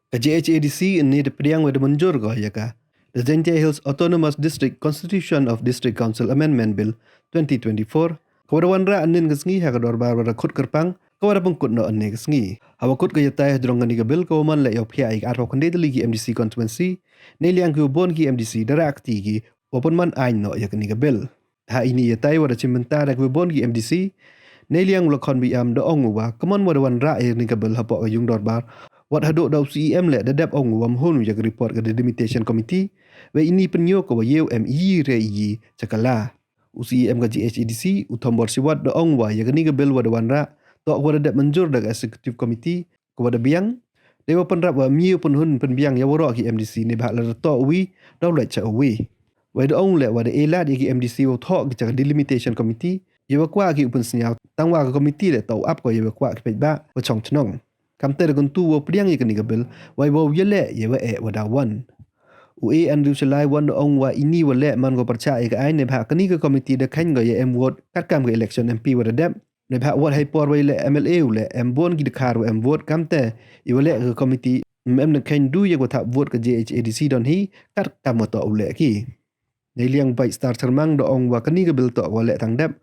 Ka JHADC ini dipediang wada menjur ko ya ka. The Zentia Hills Autonomous District Constitution of District Council Amendment Bill 2024 kawada wanra anin kesngi ha kador bar wada khut kerpang kawada pengkut no anne kesngi. Hawa kut ka yatai drong ngani ka bill ko man la yok phia ik arho kande deli ki MDC constituency ne liang ku bon ki MDC darakti ki open man ain no ya kani ka bill. Ha ini yatai wada chimentar ku bon ki MDC ne liang lokon bi am do ong wa kaman wada wanra ni ka bill ha po yung dor bar wat haduk da CEM le dadap ong wam honu jak report ke delimitation committee we ini penyo ko yeu ME re yi cakala UCEM ke GHADC utombor siwat da ong wa yak ni ke bil wada wanra to wada dap menjur da executive committee ko wada biang dewa penrap wa miu penhun penbiang ya woro ki MDC ne bah la to wi daw la cha wi we da ong le wada ela di ki MDC wo to ki delimitation committee ye wa kwa ki upun snya tangwa ka committee le to up ko ye wa kwa ki ba wa chong chnong kamter guntu wo priang ye kani gabil wai wo yele ye wa e wadawan ue andu selai wan ong wa ini wale man go percaya ke ai ne bha kani ka committee de khan go ye em vote kat kam ke election MP wa dep ne bha wat hai por wai le MLA ule em bon gi de khar em vote kamte i wale ka committee em ne khan du ye go tha vote ka JHADC don hi kat kam to ule ki ne liang bai star thermang do ong wa kani gabil to wale tang dep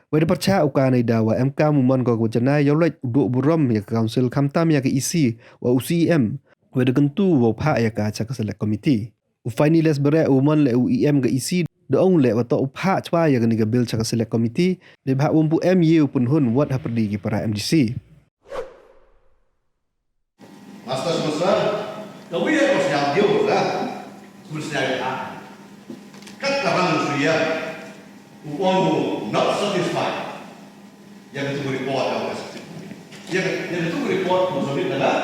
Wai percaya uka na dawa MK muman ko kujana yolai uduk buram ya council kamtam ya ke isi wa UCM wai kentu wa pha ya ka cha select committee u finalize bare uman le UEM ke isi de ong le wa to pha chwa ya ke bill cha select committee de bha umpu MU pun hun wat ha perdi ki para MDC Master Master kau ya kau siap dia lah sebenarnya kat karang suya Uang not satisfied. Yang itu report apa sih? Yang itu report maksudnya adalah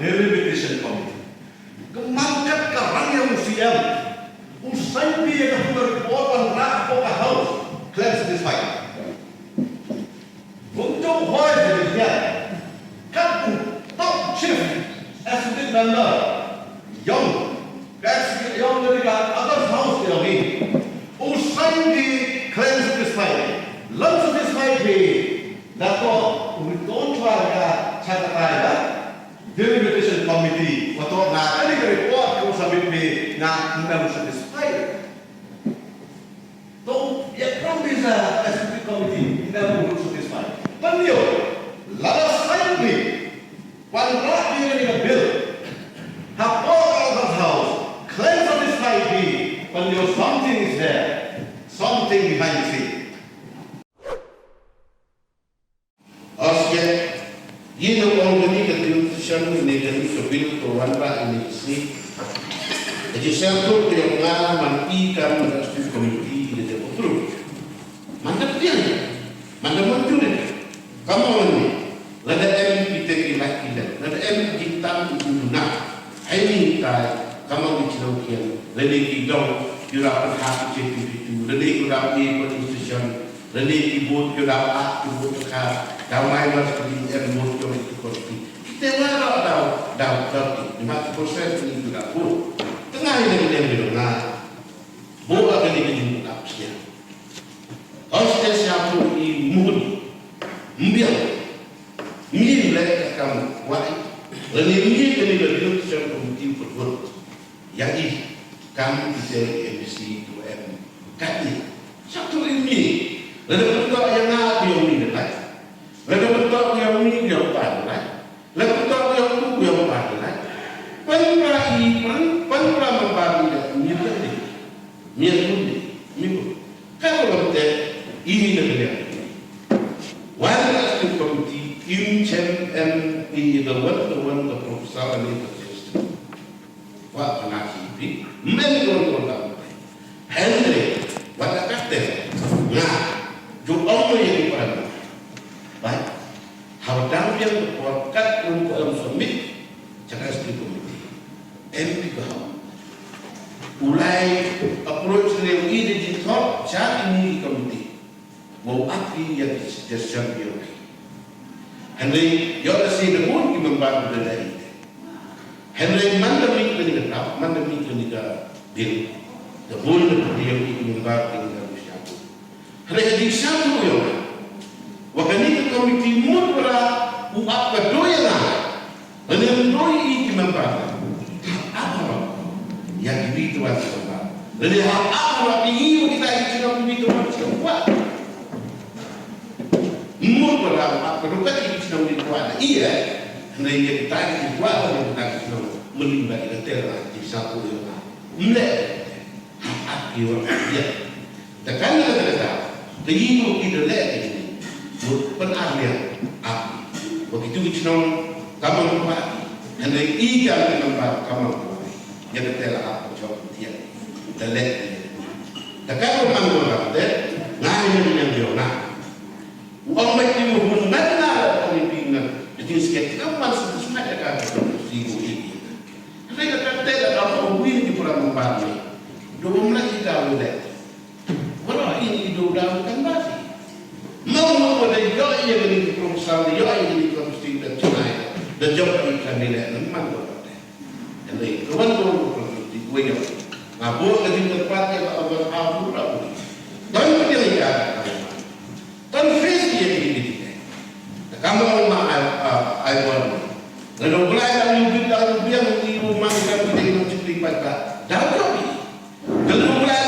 delimitation committee. Kemangkat kerang yang museum, usai dia yang report on rak poka house, claim satisfied. Untuk why dia kan top chief executive member, young dari atas house dia ni, usai dia claim satisfied, learn satisfied be dato don't try ka cakap ya delimitation committee atau nak ada report kau submit be nak tidak satisfied. So ya from this executive committee tidak satisfied. Penyo lalu sign be one right dia ni bill have all of house claim satisfied be penyo something is there. Something behind the scene. Asyik, ini orang ini keputusan negatif kebil perwira ini sih. Jadi saya tu yang pengalaman ikan menjadi komiti di Depok. Mana dia? Mana muncul ni? Kamu ni, lada M kita lagi dah, lada M kita guna. Ini kai kamu bicara kian, lada kita jurah hak itu, lada kita ni konstitusi, lada kita buat jurah hak buat kah, damai masih di buat jurah itu konstitusi. Kita mana dah 50% ini juga buat. Tengah ini yang didengar, buat apa ini jumpa siapa? Hostel siapa ini mudi, mbil lek kamu wai, lani mbil kami berdua siapa mudi berbuat, yang ini kamu bisa MDC 2M kaki, satu ini, lalu betul yang ada yang ini lagi, lalu betul yang ini yang pada lagi, lalu betul yang itu yang pada lagi, penra membagi minggu, kalau betul ini negara. One last committee, Imchem and the one the professor and the system. What an activity, many don't know. Henry, what a captain. Now, you only in one. Right? How down here for cut to submit, just the committee. And people. Ulai approach the leadership top, chat in the committee. Mau api yang disediakan dia. Henry, yang ada di pun kita membantu dari itu. Henry mana mik ni kita, mana mik ni kita bil. Dapur dia kita membantu dengan siapa. Henry di siapa yang? Waktu ni komiti murah uap kedua yang. Henry doi kita membantu. tuan sebab. Jadi apa nak pergi kita itu begitu macam buat. Mungkin pada apa kita itu sudah dibuat. Iya, hendak kita dibuat oleh kita sudah melibatkan terang di satu yang mulai api orang dia. Tekan kata Terima kita lihat ini, penarian api. Begitu kita kamar rumah, hendak ikan ke tempat kamar rumah, yang kita apa jawab dia, terlihat. Tekan orang dia, nanya dengan dia nak. Orang macam pun mana orang pingat, jadi sekitar masuk semua dekat sigu ini. Mereka kata ada orang win di pulau Mumbai, dua lagi tahu deh. Kalau ini hidup dalam kembali, mau pada jauh yang ini proposal, jauh yang ini konstitusi dan China, dan jauh yang kandida memang berada. Jadi kawan-kawan konstitusi gue yang ngabur ke tempat yang abur abur, dan penyelidikan, dan visi yang ini. Kamu rumah Iwan, lalu mulai dalam yang di rumah kita tidak cukup pada dalam kami, lalu mulai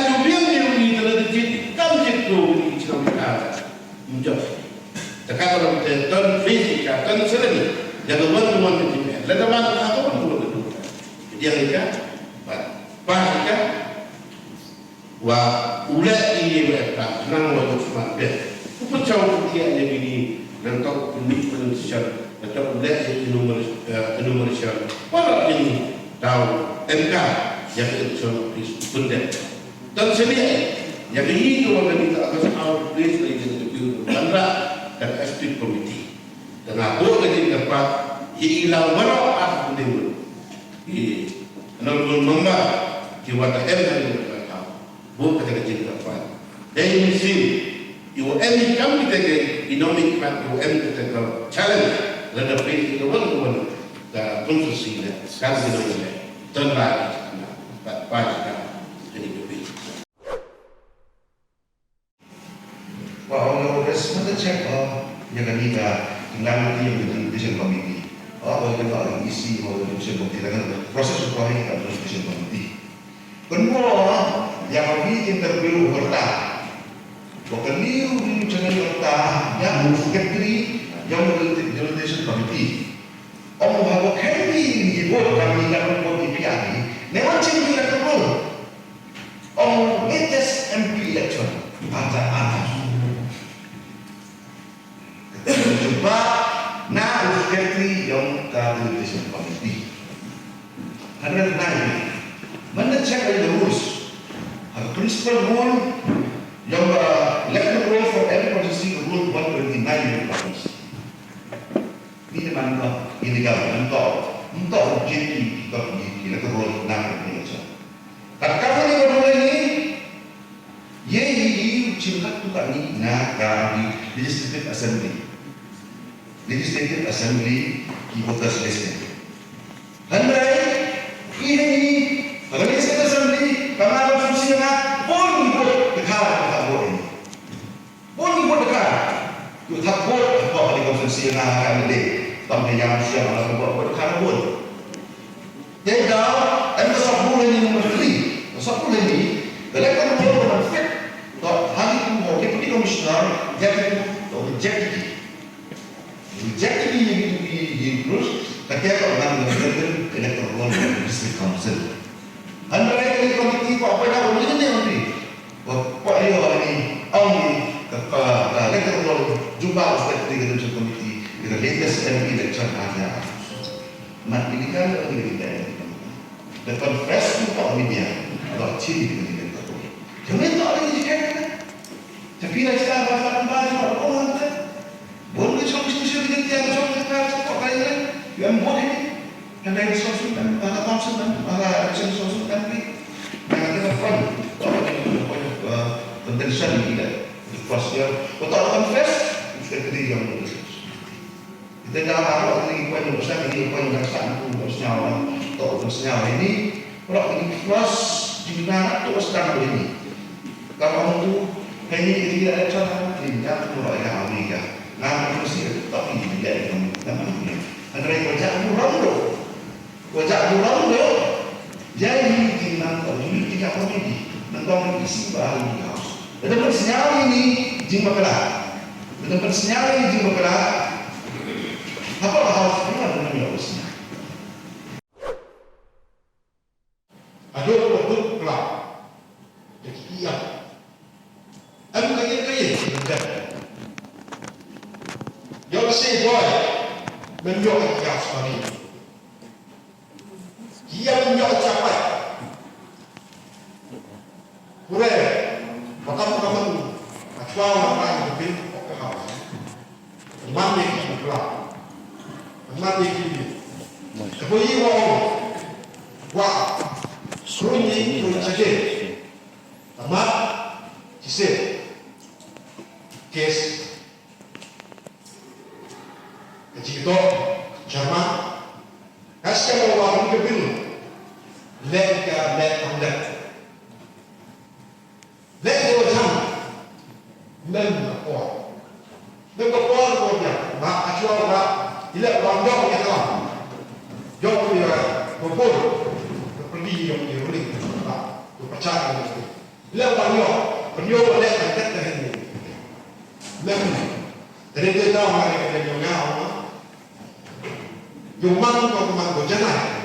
menjawab. Sekarang kalau kita turn fisik, turn seremoni, jangan buat kejadian. Lalu mana apa pun boleh dulu. Jadi yang pasca, wah ulat ini berapa, nang wajib semua ber. Apa cakap dia yang ini, nanti unik manusia, atau ulat yang numerisial. Walau ini tahu MK yang itu benda. Dan sendiri. Yang ini juga kita akan out place dari interview bandar dan estate committee. Dan aku lagi dapat hilang berapa penting. Menurut member jiwa tak ada yang berkata, bukan kerja dapat. Dan ini sih, you any come kita ke economic map, you any kita ke challenge. Lalu pergi ke one the constituency that sekarang kita boleh turn back, baik. Kalau kita cek yang ketiga tinggal di decision committee. Kalau kita ada isi atau decision committee dengan proses supaya kita decision committee. Kedua, yang kami interview berta. Bukan liu di channel berta yang secretary yang menjadi decision committee. Om bahawa kami dibuat kami dalam buat IPI. Newan cakap kita terus. Om latest MP election ada. Coba nak secretary yang kata decision committee. Karena naik, mana check the rules. A principal rule yang electoral rule for every constituency rule 129 yang bagus. Ini mana illegal untuk objektif kita pergi electoral rule 6 ini saja. Kalau ni rule ini, ye cinta tu kami nak kami legislative assembly. Legislative Assembly की voters list है। हमारे ini kalau Legislative Assembly kami fungsi dengan pun dekat ini, pun dekat. Tu tak buat apa di fungsi dengan kami deh. Tapi yang siapa nak buat dekat pun. Jadi dah, ada satu ini nomor 3. Satu ini, electoral law nomor 5. Tak hari itu deputy commissioner jadi objektif. Reject ini terus ketika orang menggunakan electoral district council. Anda ini komiti apa yang boleh nanti? Apa ini electoral jumpa seperti itu komiti the latest MP election ada. Mat ini kan kita the confess to media about ciri dengan itu. Jangan tak ada dicakap. Tapi nak cakap apa orang tu. Boleh cakap diskusi dengan dia, cakap lain. Yang boleh kan dari konsultan, para konsultan, para konsultan ni, yang kita fund, pentension kita, pasal kita confess, kita kiri yang boleh. Kita dah tahu ini poin besar, ini poin besar itu bersenyawa, atau bersenyawa ini, kalau ini plus di mana tu sedang ini. Kalau itu hanya tidak ada cara, tidak perlu ada Amerika. Nama manusia tapi tidak ada nama manusia. Antara wajah murang do, Jadi tinggal ini tidak komedi, nonton isi bahan di house. Betul sinyal ini jing bakal, betul sinyal ini jing bakal. Apa house ini ada yang harusnya? Ada produk kelak, jadi iya. Aku kaya benar. Yo say boy, menjauh ke house ini. Dia menjauh capai. Boleh, maka kamu acuan orang yang lebih ke house. Mandi kita kelak, mandi kita. Kemudian wah, sunyi pun saja. Tamat, kisah, kes, kecil Jerman, kasih orang kebil, let anda. Let go jam, mem apa? Mem apa kau dia? Mak acuan mak, tidak orang jauh kita lah. Jauh dia, kumpul, pergi yang dia boleh, tu percaya itu. Tidak orang jauh, pergi boleh angkat dah ini. Mem, dari kita tahu mereka yang jauh. Yung man ko kumango janay.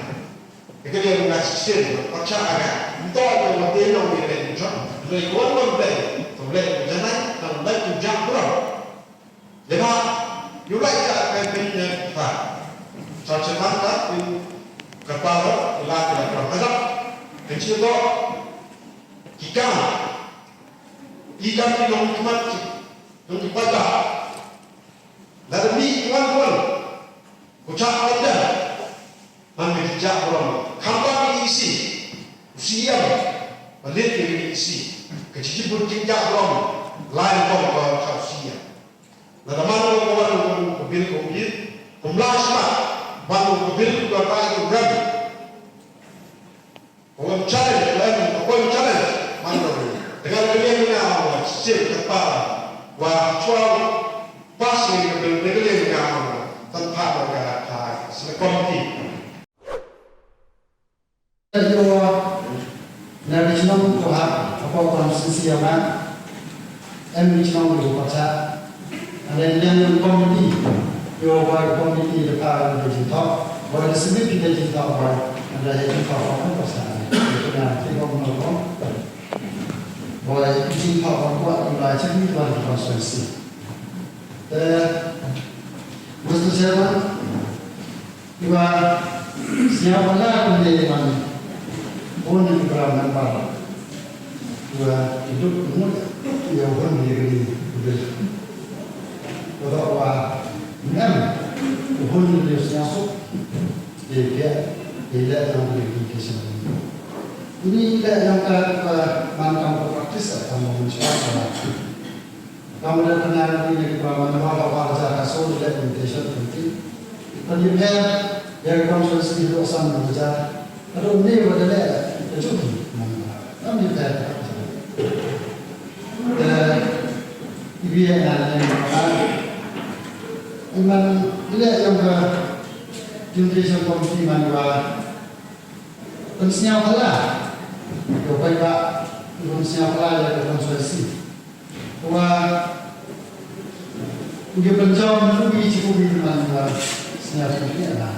Ikaw yung mga sisil, pagtsaka ito ang matinaw ni religion. Layuan mo ba? Tulay mo janay, tulay mo dyan ko. Diba? Yung like ka kay Pilihan pa. Sa semanta, yung kapalo, ilaki na kapagkasap. Kaya ito, ikan yung kumati, yung ipaga. Lalu iwan-iwan. Ucap anda, mana dijak orang, kampung isi, usia, balik isi, kecil pun dijak orang, lain orang kau usia. Lalu mana orang mobil, kumlas mak, mana mobil juga lagi berani. Orang challenge, orang challenge, mana dengan kalian orang sel kepala, wah cuau pas ni kalian orang. Tanpa berkata sekomiti. Yo dari senang Tuhan apa konstitusi yang senang itu baca. Ada yang komiti, yo buat komiti depan di top, buat sendiri kita di top ada yang top apa baca. Itu nanti kita menolak. Buat di top buat mulai jadi buat konstitusi. Mesti siapa? Iba siapa lah pendidikan pun yang beramal pada. Iba hidup umur yang pun diri betul. Kalau wah enam pun dia masuk dia yang berkesan. Ini yang kita mantap praktis atau mencoba. Kamu dah kenal ini kepada mana saja kasut dan implementation penting. Pendidikan yang kamu sudah sedih dosan belajar. Kalau ini adalah cukup. Kamu juga. Ibu yang ada memang tidak yang ke implementation komite mana pensiun kalah. Jauh baik pensiun kalah yang konsultasi. Wah, udah pencau ubi dengan senyap ini lah.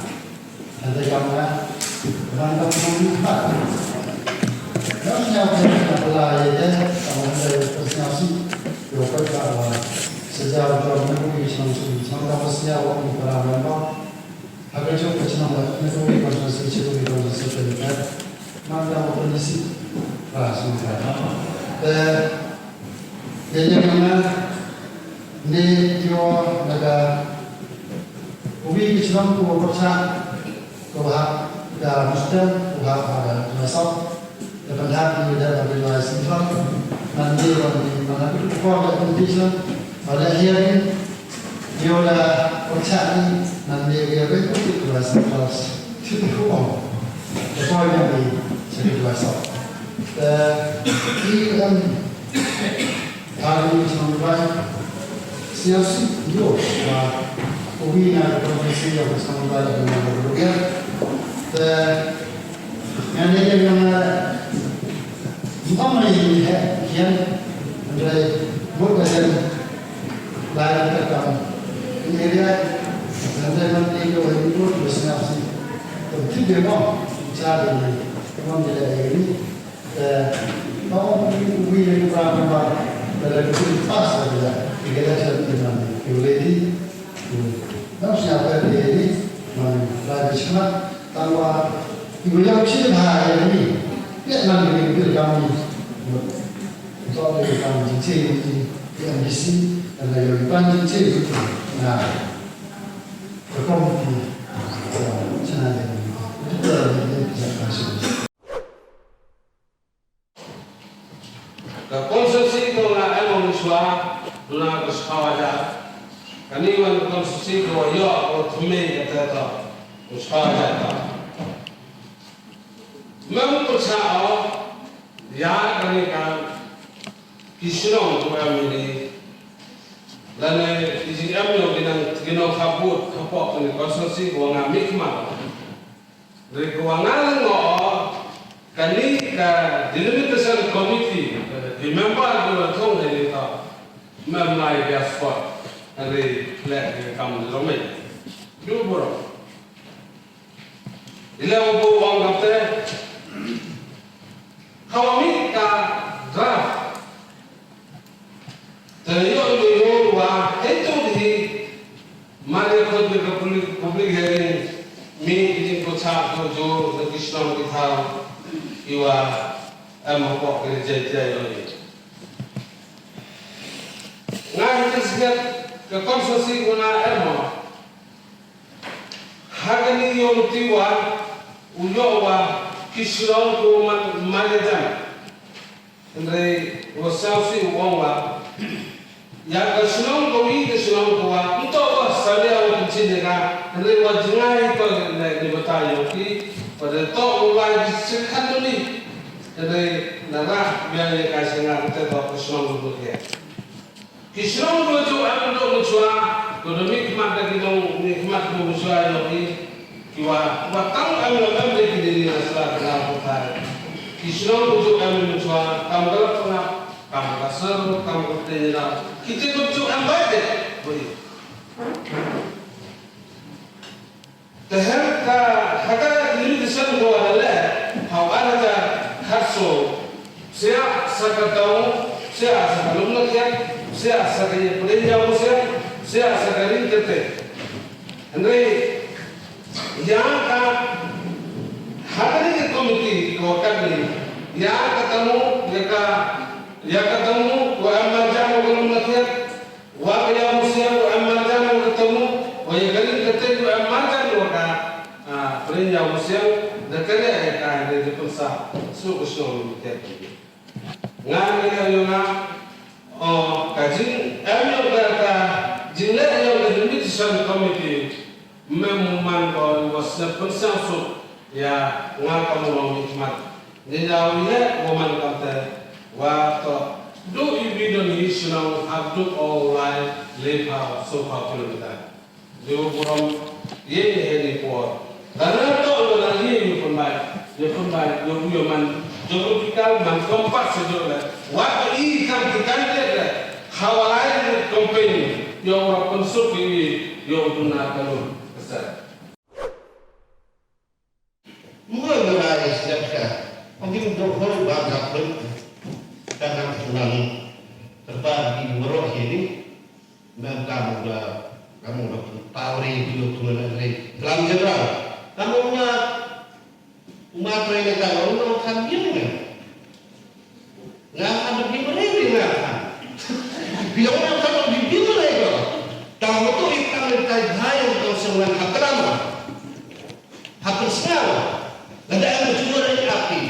Ada gambar, rangkap mengumpat. Kalau senyap ini adalah ya, kalau ada persiapan, jauh kalau sejauh jauh ubi sama senyap orang berapa. Agar jauh kecil ubi konsentrasi ubi konsentrasi mana kondisi semua. Jadi mana ni dia ada ubi kecil tu berasa kau dah mustahil kau ada masuk dapat hati dalam wilayah sifat nanti orang mana tu kau ada kondisi pada akhirnya dia ada berasa ni nanti dia berikut wilayah sifat itu kau kau yang di sini wilayah ini kan Kali ini sampai siasat yo, ubi na profesi yang sampai dengan berbagai. Yang ini Sama ini kian dari bukan lain terkam ini area nanti nanti kalau itu bersama sih tapi dia mau cari memang tidak ini mau willing berapa dari itu pas saja kita jadi boleh nah siapa dia ini lagi cuma tanpa ibu yang sih bahaya ini dia nanti itu kami untuk kami cincin yang di sini dan yang di cincin nah berkompetisi sana itu bisa masuk. Konstruksi itu na emang suara na kesehawaja. Kani wan konstruksi itu yo atau tume kata kesehawaja. Memang percaya ya kani kan kisron tu amini. Lalu isi amno binang kabut kapok kani konstruksi gua ngamik mah. Dari gua ngalang kani ka delimitation committee remember the thong ni ta memai biaspa ari flat ni kam lomai du boro ile obo wang kapte kawami ka draft tayo yo wa eto di mare ko de public hearing mi idin ko cha ko jo the kislam ki tha iwa amapok kerja ini. Ngai kisah ke konstruksi guna emo. Hagani yon tiwa uyowa kisron ko manajan. Andre wasausi uwa ya kisron ko wi kisron ko wa ito wa salia wa kinjinga andre wa jingai ko ni batayo ki pada to uwa disekan ni. Jadi nara biaya kasih nggak kita tahu kisron dulu ya. Kisron dulu tu aku dulu muncul, kalau nikmat lagi dong nikmat muncul lagi. Kiwa, waktu kami lakukan bagi diri nasalah kenal kita. Kisron dulu kami muncul, kamu kalau pernah kamu kasar, kamu bertanya, kita muncul ambil deh, boleh. Terhadap harga ini disebut adalah hawa ada harso saya sakatau saya sakalum nakian saya sakanya perenjau saya sakarin tete andre yang ka hadani komiti ko kadni ya ketemu ya ketemu wa amma jamu belum nakian wa ya musia wa amma jamu ketemu wa ya kalin tete wa amma jamu ka perenjau musia dakale ya ka de pensa suku snow mikir ngan nga kajin amyo kata jinle yo delimitation committee memang ko wasna pensansu ya ngan kamu mau hikmat ni dawiya woman kata wa to do Indonesian have to all life live how so popular do from ye por karena to lo lagi pun baik yo man geographical man kompas saja wa ini kan dia hawalai company yo orang konsult ini yo guna kalau besar Mulai dari setiap mungkin dokter banyak pun karena senang terbagi di Merauke ini memang kamu dah tawari dulu tuh nanti dalam general kamu umat mereka kalau orang kan gini nggak ada di mereka nggak biar orang kalau di mereka tahu tu ikan mentai bahaya untuk seorang hakrama hakim segala ada yang berjumpa dari api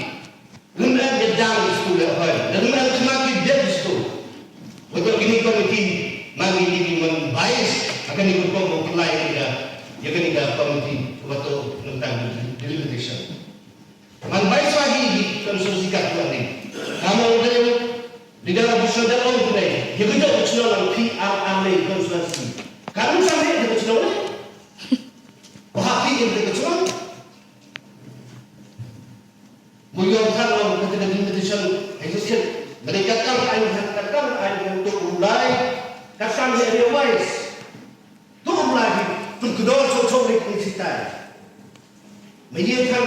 lembaga gedang di sekolah dan lembaga semakin dia di sekolah betul ini komiti mari ini membayar akan ikut kelompok lain ya kan tidak komiti waktu tentang delimitation membayar lagi di konstruksi katuan ini kamu udah di dalam saudara orang today ya kita ucapkan PRA konstruksi kamu sampai di ucapkan hati yang kita ucapkan Buyurkan orang ketika delimitation itu wise. Tuh lagi kedua sosok di kita. Menyiapkan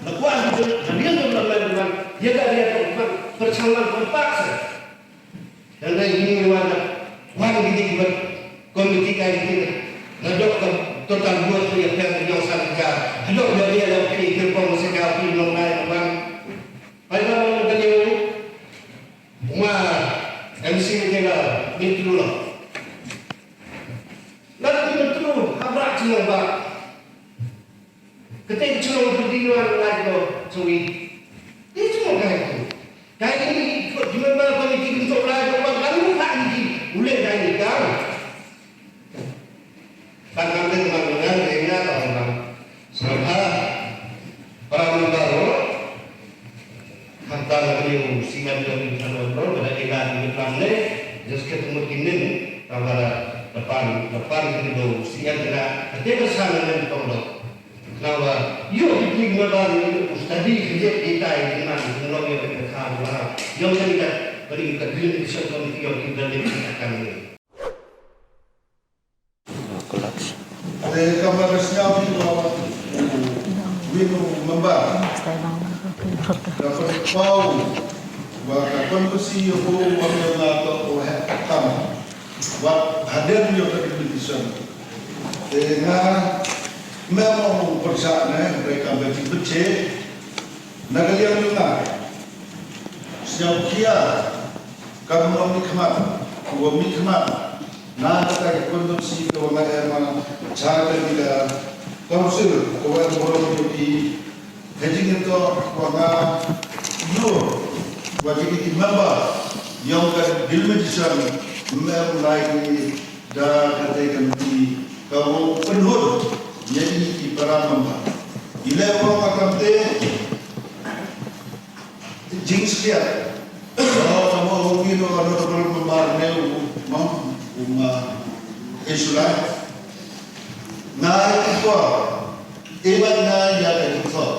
lakukan itu kalian dalam dia tak lihat persamaan terpaksa. Dan ini mana ini buat komiti kayak gitu. Ngadok total buat dia yang sangat. Ngadok dia dalam pikir komisi kau pilih naik bang. Pada mana dia MC kita ni dulu lah. Lalu kita terus habrak cuma bang. Ketika cuma berdiri lagi tu, sorry. Dia cuma kayak itu. Kayak ini di mana komiti untuk lagi bang. Lalu lagi boleh dah kau. Tangan teman-teman dengan orang sebab para baru hantar beliau singan dari sana bro pada ikan di Pramle just ketemu kini pada depan itu singan kena dia bersama dengan tolong kenapa yuk ini kembali ustadi kerja kita ini mana tolong yang berkah yang kita beri kita diri sesuatu yang kita akan Kamar resnya bahwa Wino membah dapat pau bahwa konversi yang boleh atau tam buat hadir di television dengan memang persatnya mereka baca nagalian juga sejauh kia kamu nikmat nah kata konversi kewangan mana cara kita konsul kewangan boleh di hedging itu kewangan yo bagi kita member yang kan dilmedisan memulai dah katakan di kamu penuh jadi di para member ila orang akan jinx dia kalau kamu mungkin orang orang member mau Islam naik itu ibadah naik yang itu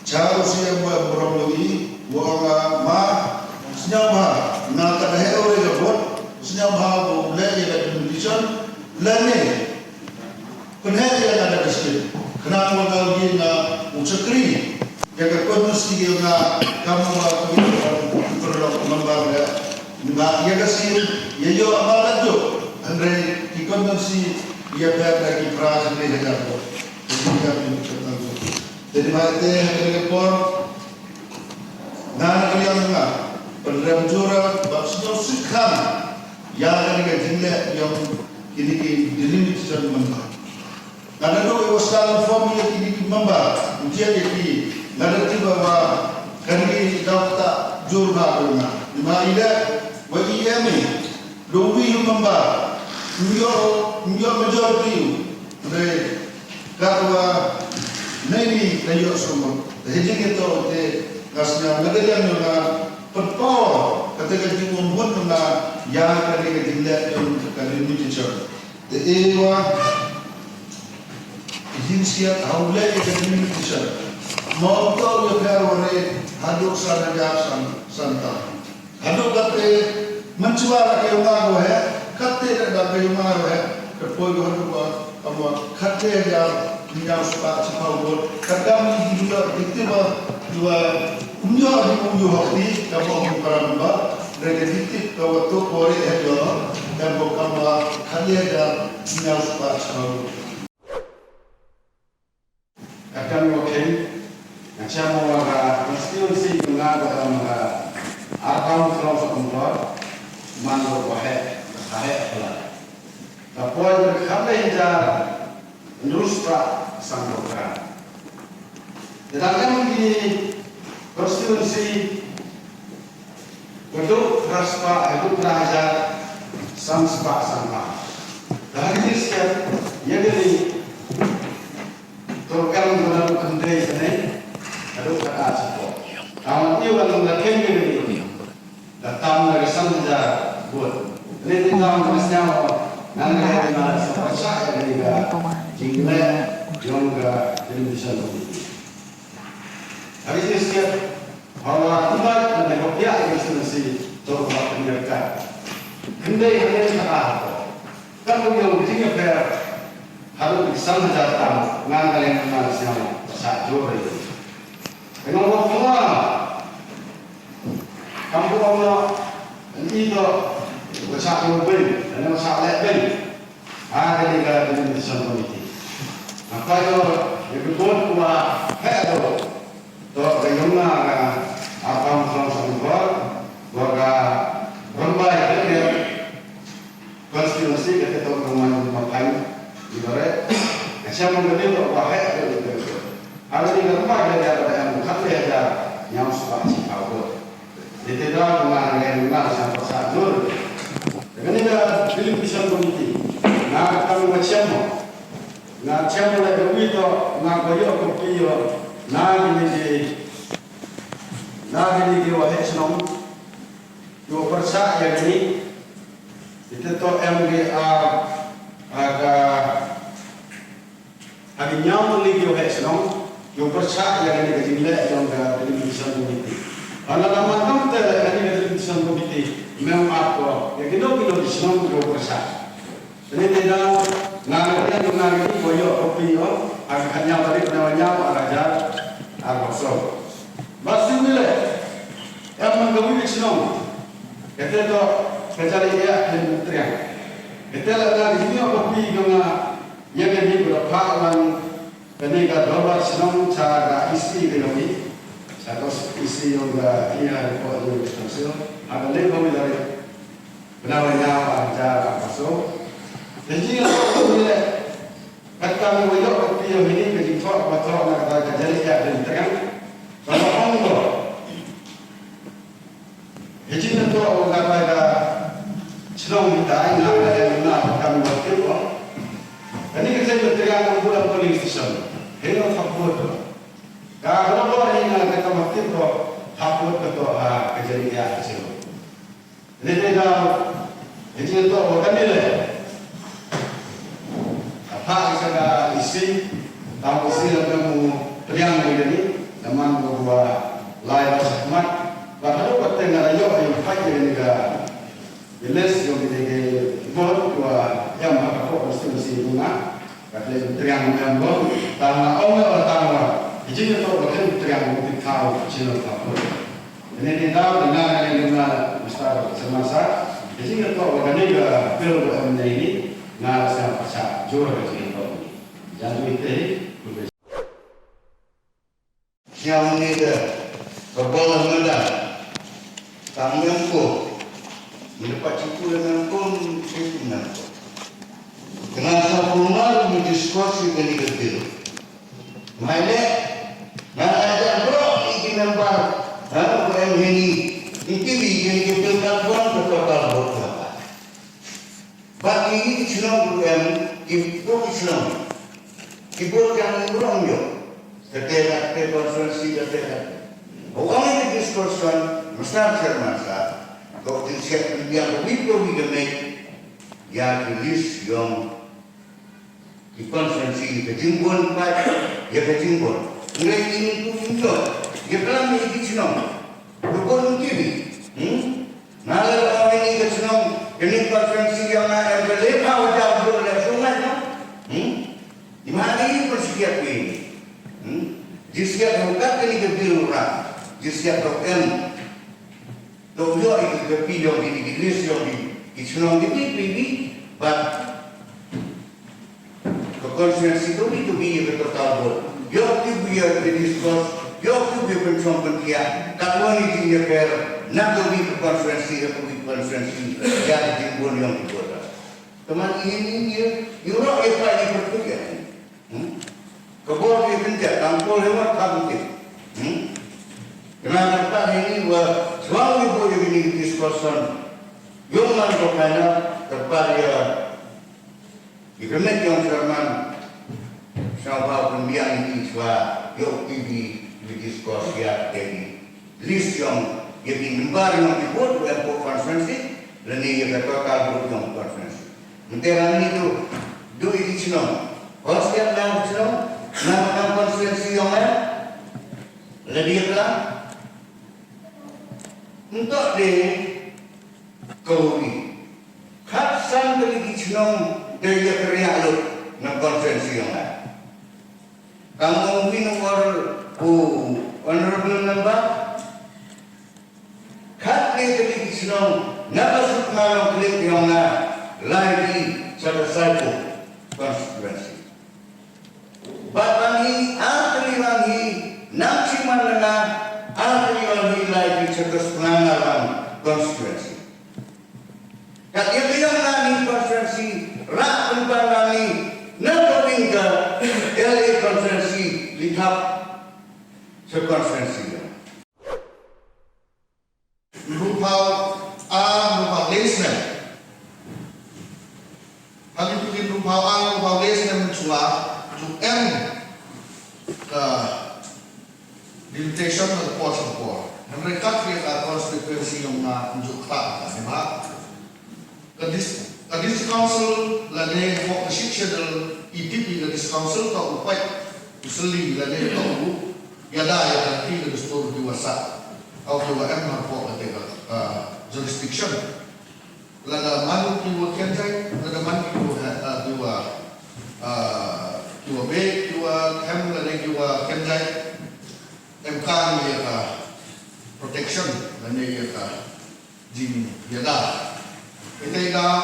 cara usia buat beromlogi buang senyapa nak ada orang yang buat senyapa boleh yang Indonesia lane kenapa yang ada di sini kenapa kau ini ucapri yang kondisi yang kamu perlu membangun Nah, ia kasih, ia yo amalan tu. Andre ikonsi ia berada di perasaan ini juga. Jadi kami berkata, jadi mati hari lepor. Nah, kalian dengar, penderang jura, bakso sikam, yang ada di jendela yang ini dilimit secara membah. Nada tu iwasan form yang ini membah, ujian ini. Nada tu bahawa kami daftar jurna dengan. Lima bagi kami, dobi memba, menjadi majoriti, dari kata neni naik semua. Jadi kita itu kasnya negara yang berpower, ketika kita membuat yang ketika kita yang dimuncul. Jadi jinsiat awalnya kita dimuncul. Mau tahu yang orang haduk sana jauh santai. Haduk kata mencuba ke umar है kate dah ke umar है kepoi haduk kamu kate dia dia suka cepat buat kadang juga tiba dua unjuk hati kamu peramba dari titik kau tu kori ada dan kamu kali ada dia suka cepat akan mungkin macam orang konstitusi mengaku dalam Akam kalau sekolah, mana berbahagia, apa? Tapi kalau kita nusra sanggupan, dalam ini konstitusi untuk raspa itu belajar samspa. Dari setiap yang ini terkait dengan kendai ini, ada kata sebab. Kalau ini orang lain ini. Datang dari sana buat. Ini kita masnya nanti ada seperti ini juga. Jingga juga Indonesia lebih. Hari ini setiap bahwa umat dan kopiah yang selesai coba penyertaan. Kendai hanya sekarang. Kalau yang begini harus disambut datang ngan kalian kenal siapa sajur itu. Dengan semua kamu kalau itu besar mobil, dan besar level, ada di dalam decision committee. Maka itu betul kuah itu, bagaimana apa yang sampai warga ramai itu konstitusi kita tahu kemana makan ibarat siapa mengenai wahai itu ada di rumah ada yang bukan ada yang suka cipau itu dah dengan yang sampai sajur dengan ini film bisa berhenti nak kami macam nak siapa lagi itu nak koyo kopiyo nak ini wahai senang yo persa yang ini itu tu MDR agak nyam lagi yo senang yo persa yang ini kejilek yang television committee. Kalau nama tu yang ini television committee memang apa? Yang kita di senang yo persa. Jadi tidak nganggapnya dengan ini koyo kopi yo agak nyam tadi penawanya agak kosong. Masih boleh yang menggabung senang. Kita tu kecuali dia kementerian. Kita ada di sini kopi dengan yang ini berapa orang ketika dolar senang cara isi ekonomi, satu isi yang dia buat itu hasil. Ada lebih dari penawanya ada masuk. Jadi kalau dia kata mengujuk kopi yang ini kejiwa betul nak kata kecuali dia kementerian. Kalau orang jadi itu orang kata senang minta yang kami buat itu. Ini kita berteriak bulan polling station. Helo haput. Kalau orang ini kita buat itu haput itu kejadian hasil. Ini tidak. Jadi itu orang ini. Apa kita isi? Tahu isi yang kamu teriak ini. Zaman bahwa lain rahmat. Baharu kata ngarayo yang hak yang jelas yang kita buat yang makhluk mesti bunga kata teriang mengambil tanah orang tanah jadi itu bukan teriang mungkin kau cina apa ini tidak dengan mustahil semasa jadi itu bukan juga pil ini nggak saya percaya jual jadi itu jangan itu yang ini berbola muda tak mampu mendapat cipu dengan pun itu mampu. Kenapa rumah berdiskusi dengan itu? Mana ada bro ini nampak, orang ini bikin kita kalkulan bertotal berapa? Bagi ini senang bukan ibu senang, ibu yang orang yo, ketika konferensi ketika orang ini diskusi mesti cermasa. Kau tidak yang lebih mengenai yang rilis yang di konferensi kejimbon pak, ya kejimbon. Mulai ini tu muncul, dia pelan ini senang, bukan mungkin. Nalar orang ini kesenang, ini konferensi yang ada berlepas jauh berlepas sungai, di mana ini persiap ini? Jika bukan ini kebiruan, jika bukan Toyo itu kepilih di list yang di senang di PPB, but konferensi itu biar bertotal. Yok tu biar berdiskus, yok tu biar pencompen dia. Kalau ini dia ker, nak pergi ke konferensi yang dibuat yang dibuat. Teman ini dia, Euro apa ini bertugas? Kebor dia kerja, tampol lewat kampung. Kenapa tak ini buat suami boleh ini diskusi? Yang mana kerana terparia Ibarat yang firman sama pembiang ini suah yok TV diskusi dari list yang dimbar yang dibuat oleh konferensi dan ini kata kalau yang konferensi. Menterang itu dua ini senang. Kalau setiap yang senang, nama konferensi yang mana lebih terang untuk di kau ini. Kapsan beli senong dari kerja lu na konferensi yang lain. Kamu mungkin honorable member, kat ni dari senong nakasut malam klik yang lagi selesai konstitusi. Batangi, atliwangi, nafsi manana, atliwangi lagi cerdas pengalaman konstitusi. Kat yang nani konstitusi, rak penpanani, nakawingka, LA konstitusi lihat sekonstitusi. Lupau lupau lesmen. Hal itu di lupau lesmen cua em limitation of port support. Mereka kira konstitusi yang unjuk tak, sebab Kadis Council lade fok schedule ITP Kadis Council tak upai useli lade tak u yada ya nanti ke store di wasa atau di WM fok lade jurisdiction lada manu kiwa kenjai lada manu kiwa B kiwa hem lade kiwa kenjai MK ni ya protection lade ya jini yada. Kita ikaw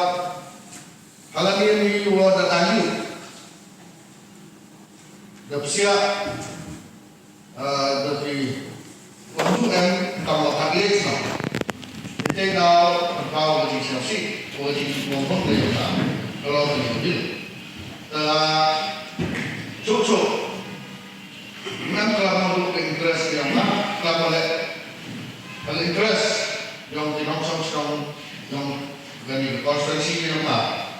halangin ni Iwa Datayu Dapsia dari untuk kamu kaget no. Kita ikaw kau lagi siapa lagi ngomong dari kita kalau begini. Cucuk memang kalau mau interest yang mana kalau kalau interest yang dinongsong yang dari konstitusi yang mana?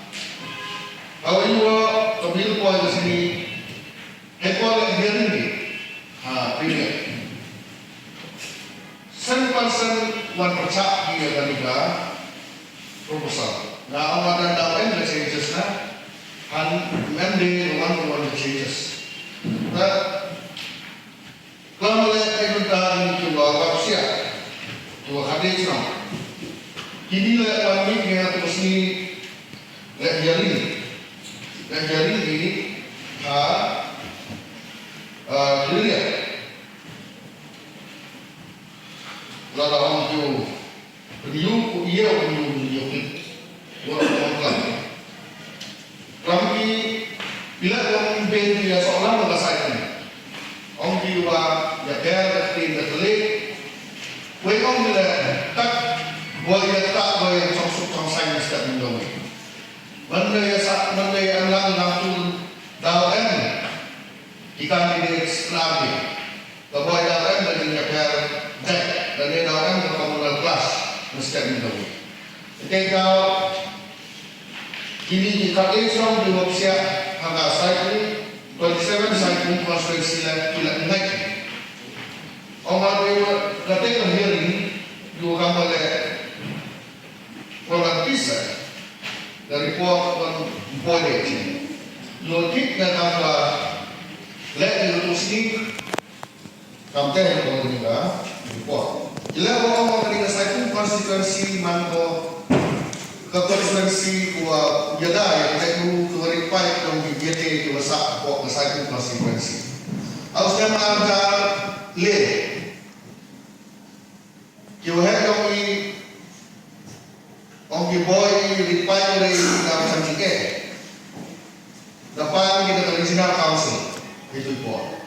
Kalau ibu kebil poin di sini, ekor yang ini, premier. 1% percak dia kaliga proposal. Nah, awak dan dapat the changes na, han mende one changes. Nah, kalau melihat itu dari dua wapsia, dua hadis no. Kini lewat ini kita terus ni lewat jari ini lihat lalu orang tu penyuk ia penyuk orang kami bila orang beli seorang mengasaikan orang jiwa ya ber telik orang bila tak boleh tak boleh trong sains tak mendawai. Benda yang langsung daun ikan di ekstrabi. Kalau daun dari kapal jet dari daun ke komunal kelas mesti mendawai. Ketika ini jika Islam di Malaysia harga cycle 27 cycle konstruksi tidak naik. Orang itu ketika hearing dua kamar orang bisa dari puak boleh je. Logik dan apa? Let itu sini kampanye kalau juga puak. Jika orang mengenai satu konstitusi manko konstitusi kuat jada yang itu verify yang dijadi kuasa puak satu konstitusi. Harusnya mengajar le. Kira kami Ongi boy reply dari dalam sanjike. Dapat kita original council itu po.